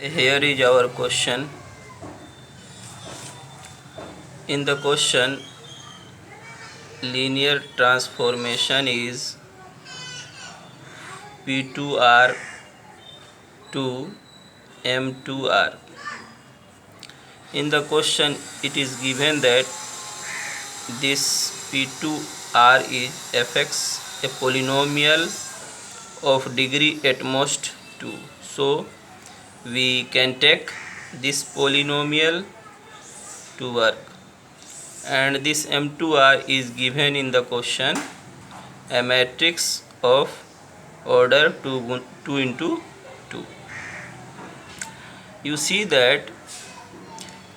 Here is our question. In the question, linear transformation is P2R to M2R. In the question, it is given that this P2R is fx, a polynomial of degree at most 2. So we can take this polynomial to work, and this M2R is given in the question, a matrix of order 2 into 2. You see that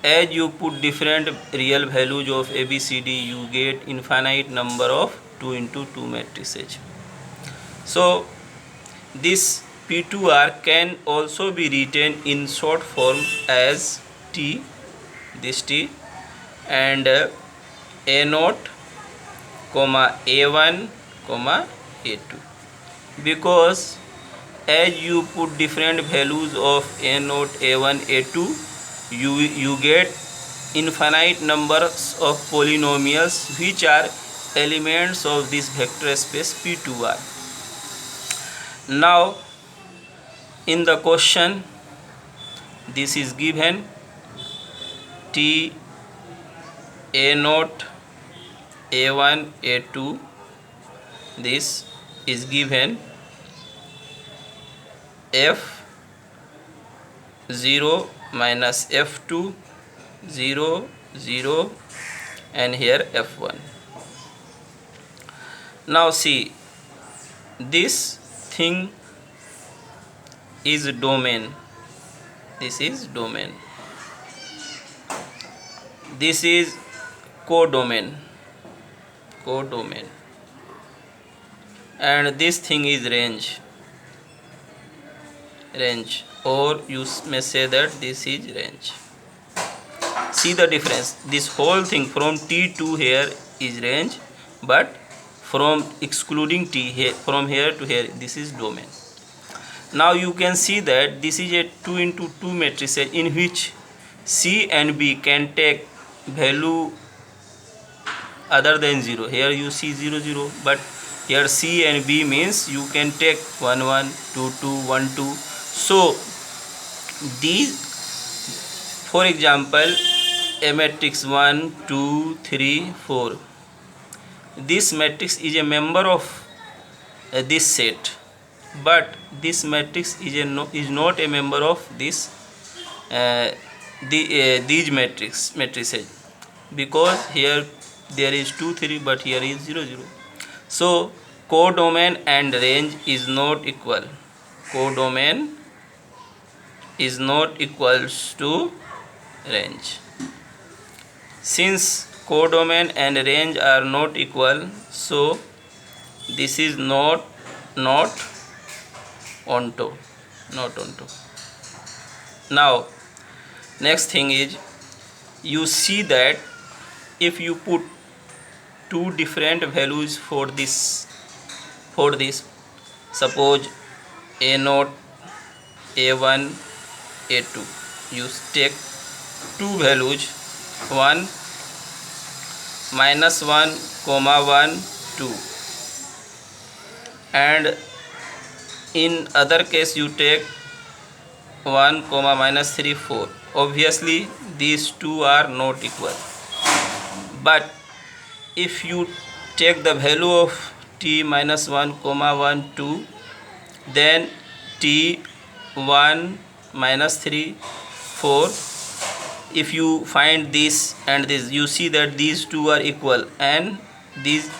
as you put different real values of ABCD, you get infinite number of 2 into 2 matrices. So this P2R can also be written in short form as T, this T, and A0, A1, A2, because as you put different values of A0, A1, A2, you get infinite numbers of polynomials which are elements of this vector space P2R. Now in the question, this is given T, A0, A1, A2. This is given F0 minus F2, 0, 0, and here F1. Now see, this thing is domain. This is domain. This is codomain. And this thing is range, or you may say that this is range. See the difference. This whole thing from T to here is range, but from excluding T here, from here to here, this is domain. Now you can see that this is a 2 into 2 matrix in which C and B can take value other than 0. Here you see 0, 0, but here C and B means you can take 1, 1, 2, 2, 1, 2. So these, for example, a matrix 1, 2, 3, 4. This matrix is a member of this set, but this matrix is not a member of this these matrices, because here there is 2, 3, but here is 0, 0. So codomain and range is not equal. Codomain is not equals to range. Since codomain and range are not equal, so this is not onto. Now next thing is, you see that if you put two different values for this, suppose A0, A1, A2, you take two values, 1, minus 1, 1, 2, and in other case you take 1, minus 3, 4. Obviously these two are not equal. But if you take the value of T minus 1, 1, 2, then T 1, minus 3, 4, if you find this and this, you see that these two are equal, and these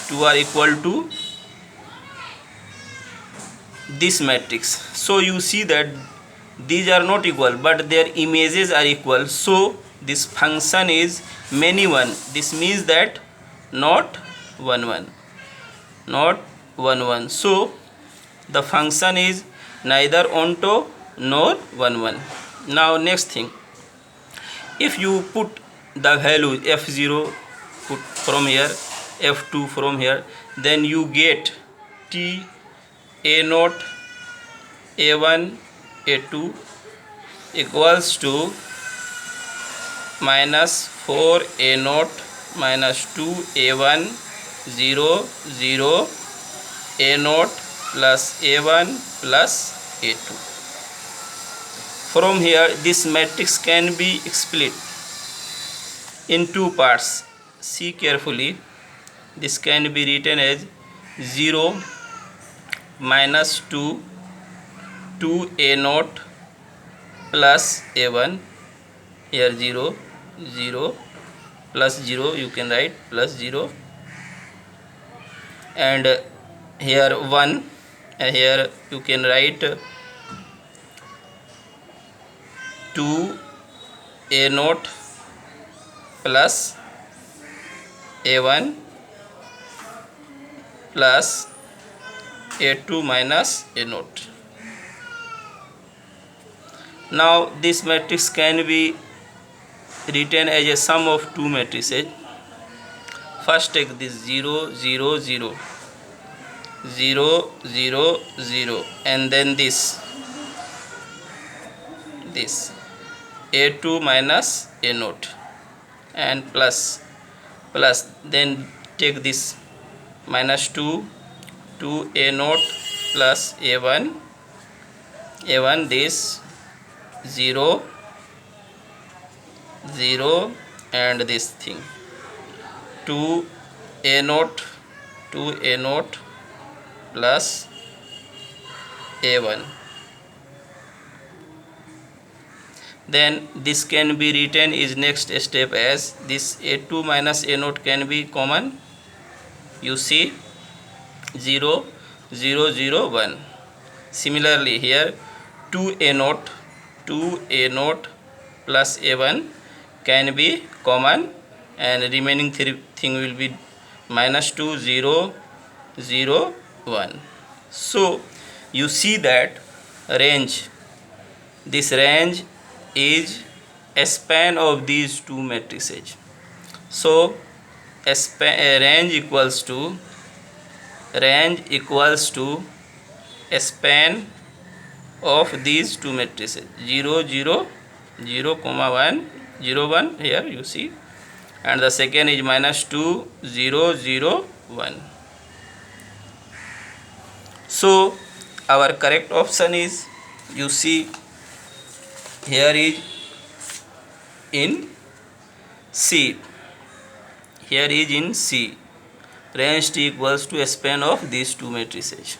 two are equal to this matrix. So you see that these are not equal, but their images are equal. So this function is many one. This means that not 1, 1. So the function is neither onto nor 1, 1. Now next thing, if you put the value F0 put from here, F2 from here, then you get T, A0, A1, A2 equals to minus 4A0 minus 2A1 0 0 A0 plus A1 plus A2. From here this matrix can be split in two parts. See carefully, this can be written as 0 minus 2 2A0 plus A1. Here 0 0 plus 0 you can write plus 0, and here 1, here you can write 2A0 plus A1 plus A2 minus A0. Now this matrix can be written as a sum of two matrices. First take this 0 0 0 0 0 0 and then this A2 minus A0 and plus then take this minus 2 2A0 plus A1 this 0 0 and this thing 2A0 plus A1. Then this can be written is next step as this A2 minus A0 can be common. You see 0 0 0 1. Similarly here 2A0 plus A1 can be common, and remaining thing will be minus 2 0 0 1. So you see that this range is a span of these two matrices. So range equals to a span of these two matrices 0 0 0 comma 1 0 1 here you see, and the second is minus 2 0 0 1. So our correct option is, you see here is in C. Here is in C. Range T equals to a span of these two matrices.